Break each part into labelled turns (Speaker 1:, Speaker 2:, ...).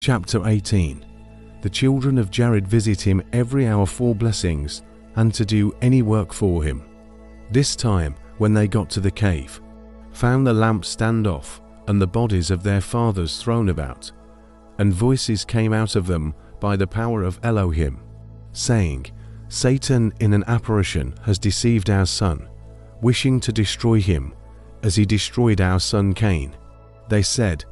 Speaker 1: Chapter 18. The children of Jared visit him every hour for blessings and to do any work for him. This time, when they got to the cave, found the lamp stand off and the bodies of their fathers thrown about, and voices came out of them by the power of Elohim, saying, Satan in an apparition has deceived our son, wishing to destroy him, as he destroyed our son Cain. They said,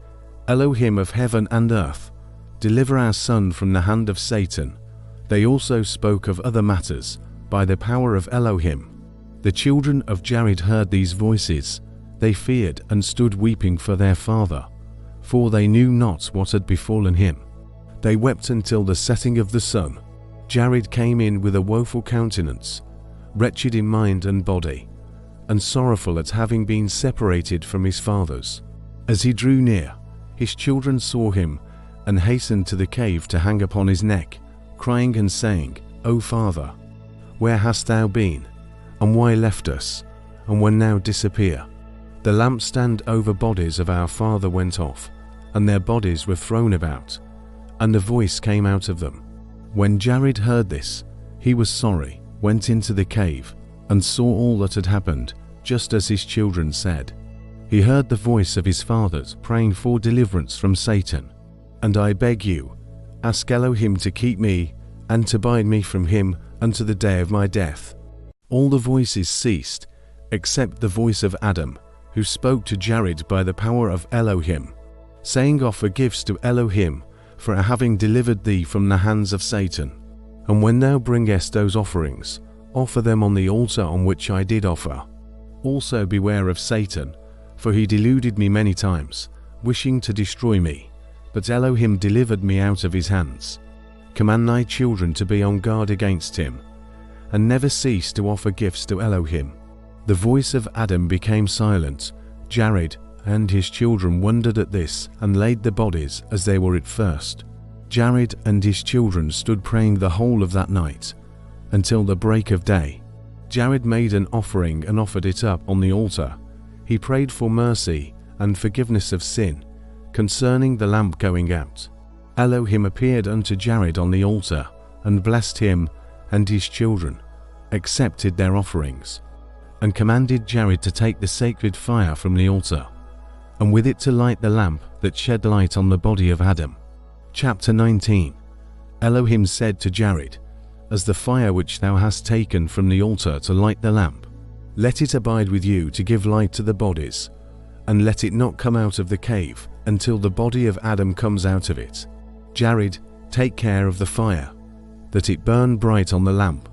Speaker 1: Elohim of heaven and earth, deliver our son from the hand of Satan. They also spoke of other matters by the power of Elohim. The children of Jared heard these voices. They feared and stood weeping for their father, for they knew not what had befallen him. They wept until the setting of the sun. Jared came in with a woeful countenance, wretched in mind and body, and sorrowful at having been separated from his fathers. As he drew near, his children saw him and hastened to the cave to hang upon his neck, crying and saying, O Father, where hast thou been, and why left us, and when now disappear? The lampstand over bodies of our father went off, and their bodies were thrown about, and a voice came out of them. When Jared heard this, he was sorry, went into the cave, and saw all that had happened, just as his children said. He heard the voice of his fathers praying for deliverance from Satan. And I beg you, ask Elohim to keep me, and to bide me from him unto the day of my death. All the voices ceased, except the voice of Adam, who spoke to Jared by the power of Elohim, saying, Offer gifts to Elohim, for having delivered thee from the hands of Satan. And when thou bringest those offerings, offer them on the altar on which I did offer. Also beware of Satan, for he deluded me many times, wishing to destroy me. But Elohim delivered me out of his hands. Command thy children to be on guard against him, and never cease to offer gifts to Elohim. The voice of Adam became silent. Jared and his children wondered at this and laid the bodies as they were at first. Jared and his children stood praying the whole of that night, until the break of day. Jared made an offering and offered it up on the altar. He prayed for mercy and forgiveness of sin, concerning the lamp going out. Elohim appeared unto Jared on the altar, and blessed him and his children, accepted their offerings, and commanded Jared to take the sacred fire from the altar, and with it to light the lamp that shed light on the body of Adam. Chapter 19. Elohim said to Jared, As the fire which thou hast taken from the altar to light the lamp, let it abide with you to give light to the bodies, and let it not come out of the cave until the body of Adam comes out of it. Jared, take care of the fire, that it burn bright on the lamp.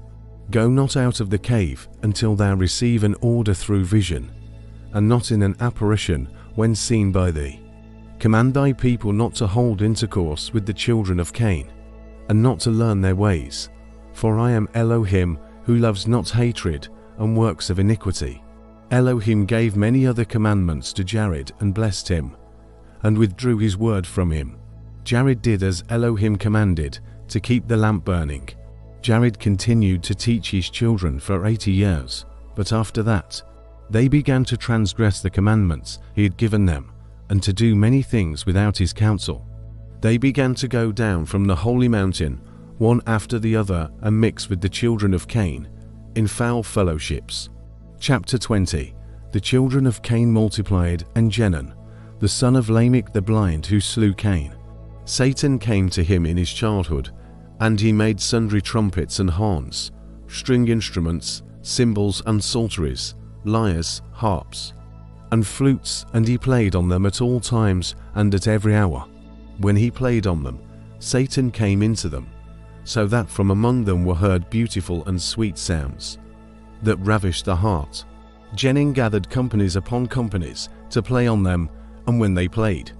Speaker 1: Go not out of the cave until thou receive an order through vision, and not in an apparition when seen by thee. Command thy people not to hold intercourse with the children of Cain, and not to learn their ways. For I am Elohim, who loves not hatred and works of iniquity. Elohim gave many other commandments to Jared and blessed him, and withdrew his word from him. Jared did as Elohim commanded, to keep the lamp burning. Jared continued to teach his children for 80 years, but after that, they began to transgress the commandments he had given them, and to do many things without his counsel. They began to go down from the holy mountain, one after the other, and mix with the children of Cain, in foul fellowships. Chapter 20. The children of Cain multiplied, and Genun, the son of Lamech the blind, who slew Cain. Satan came to him in his childhood, and he made sundry trumpets and horns, string instruments, cymbals and psalteries, lyres, harps, and flutes, and he played on them at all times and at every hour. When he played on them, Satan came into them, so that from among them were heard beautiful and sweet sounds, that ravished the heart. Genun gathered companies upon companies to play on them, and when they played,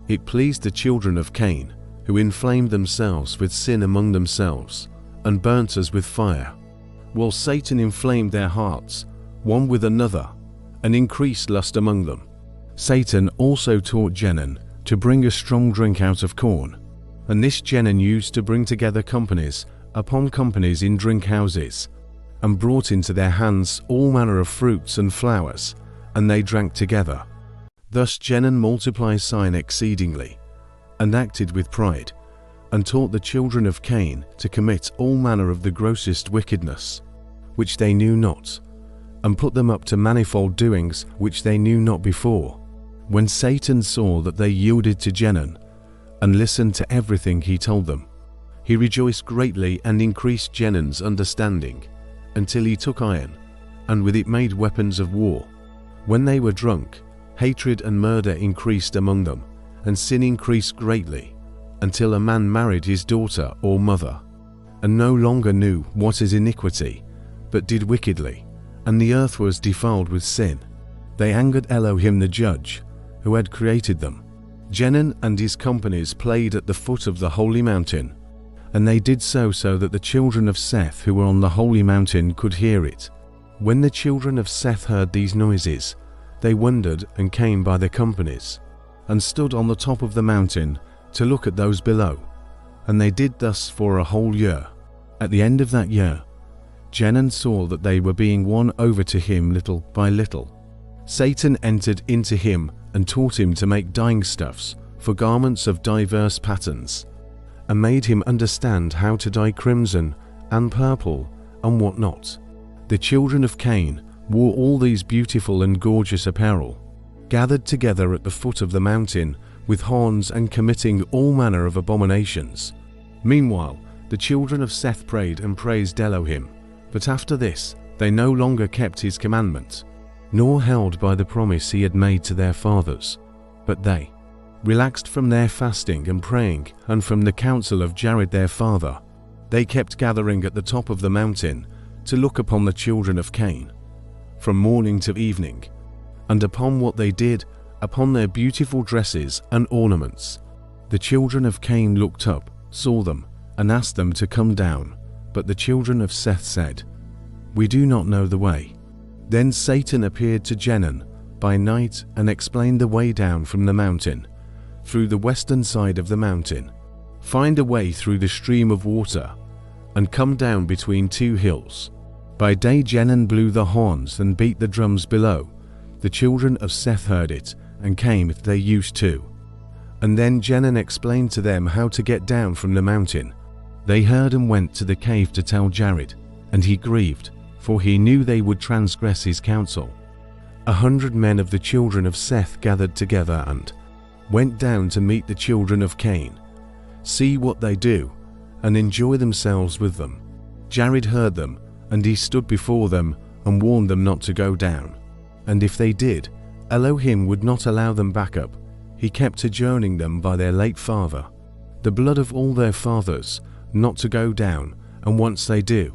Speaker 1: it pleased the children of Cain, who inflamed themselves with sin among themselves, and burnt us with fire, while Satan inflamed their hearts, one with another, and increased lust among them. Satan also taught Genun to bring a strong drink out of corn, and this Genun used to bring together companies upon companies in drink houses, and brought into their hands all manner of fruits and flowers, and they drank together. Thus Genun multiplies sign exceedingly, and acted with pride, and taught the children of Cain to commit all manner of the grossest wickedness, which they knew not, and put them up to manifold doings which they knew not before. When Satan saw that they yielded to Genun, and listened to everything he told them, he rejoiced greatly and increased Genun's understanding, until he took iron, and with it made weapons of war. When they were drunk, hatred and murder increased among them, and sin increased greatly, until a man married his daughter or mother, and no longer knew what is iniquity, but did wickedly, and the earth was defiled with sin. They angered Elohim the judge, who had created them. Genun and his companies played at the foot of the holy mountain, and they did so that the children of Seth who were on the holy mountain could hear it. When the children of Seth heard these noises, they wondered and came by their companies, and stood on the top of the mountain to look at those below, and they did thus for a whole year. At the end of that year, Genun saw that they were being won over to him little by little. Satan entered into him and taught him to make dyeing stuffs for garments of diverse patterns, and made him understand how to dye crimson and purple and what not. The children of Cain wore all these beautiful and gorgeous apparel, gathered together at the foot of the mountain with horns and committing all manner of abominations. Meanwhile, the children of Seth prayed and praised Elohim, but after this they no longer kept his commandment, nor held by the promise he had made to their fathers, but they relaxed from their fasting and praying, and from the counsel of Jared their father. They kept gathering at the top of the mountain to look upon the children of Cain, from morning to evening, and upon what they did, upon their beautiful dresses and ornaments. The children of Cain looked up, saw them, and asked them to come down, but the children of Seth said, "We do not know the way." Then Satan appeared to Genun by night and explained the way down from the mountain, through the western side of the mountain. Find a way through the stream of water, and come down between two hills. By day Genun blew the horns and beat the drums below. The children of Seth heard it, and came as they used to. And then Genun explained to them how to get down from the mountain. They heard and went to the cave to tell Jared, and he grieved, for he knew they would transgress his counsel. 100 men of the children of Seth gathered together and went down to meet the children of Cain, see what they do, and enjoy themselves with them. Jared heard them, and he stood before them and warned them not to go down. And if they did, Elohim would not allow them back up. He kept adjourning them by their late father, the blood of all their fathers, not to go down, and once they do,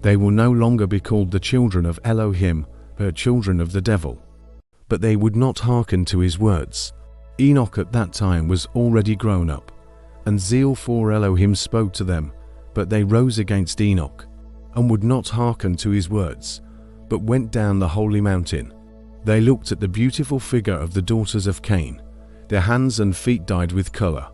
Speaker 1: they will no longer be called the children of Elohim, but children of the devil. But they would not hearken to his words. Enoch at that time was already grown up, and zeal for Elohim spoke to them, but they rose against Enoch, and would not hearken to his words, but went down the holy mountain. They looked at the beautiful figure of the daughters of Cain, their hands and feet dyed with color,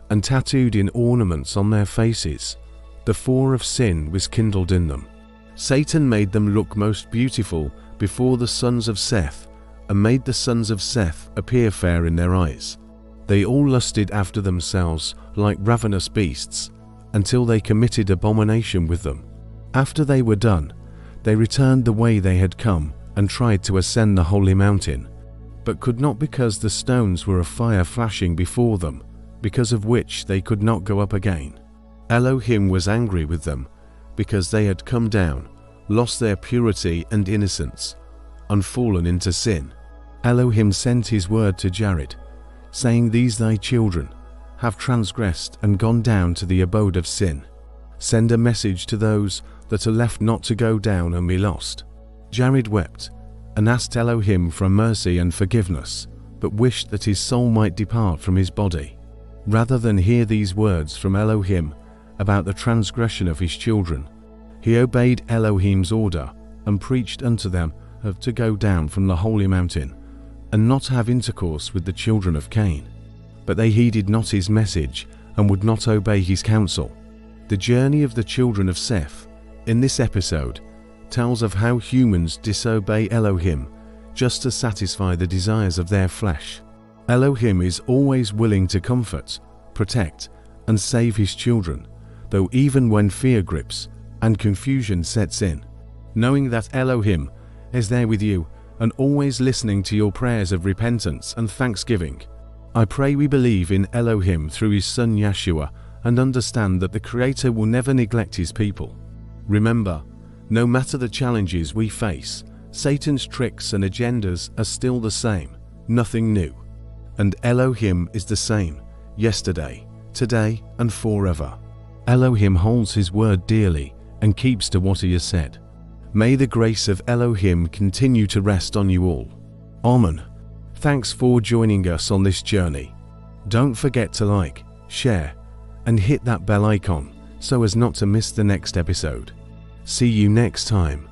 Speaker 1: and tattooed in ornaments on their faces. The fire of sin was kindled in them. Satan made them look most beautiful before the sons of Seth, and made the sons of Seth appear fair in their eyes. They all lusted after themselves like ravenous beasts, until they committed abomination with them. After they were done, they returned the way they had come, and tried to ascend the holy mountain, but could not, because the stones were of fire flashing before them, because of which they could not go up again. Elohim was angry with them, because they had come down, lost their purity and innocence, and fallen into sin. Elohim sent his word to Jared, saying, "These thy children have transgressed and gone down to the abode of sin. Send a message to those that are left not to go down and be lost." Jared wept, and asked Elohim for mercy and forgiveness, but wished that his soul might depart from his body. Rather than hear these words from Elohim about the transgression of his children, he obeyed Elohim's order, and preached unto them to go down from the holy mountain, and not have intercourse with the children of Cain. But they heeded not his message, and would not obey his counsel. The journey of the children of Seth, in this episode, tells of how humans disobey Elohim just to satisfy the desires of their flesh. Elohim is always willing to comfort, protect and save his children, though even when fear grips and confusion sets in, knowing that Elohim is there with you and always listening to your prayers of repentance and thanksgiving. I pray we believe in Elohim through his son Yeshua and understand that the Creator will never neglect his people. Remember, no matter the challenges we face, Satan's tricks and agendas are still the same, nothing new. And Elohim is the same, yesterday, today, and forever. Elohim holds his word dearly and keeps to what he has said. May the grace of Elohim continue to rest on you all. Amen. Thanks for joining us on this journey. Don't forget to like, share, and hit that bell icon so as not to miss the next episode. See you next time.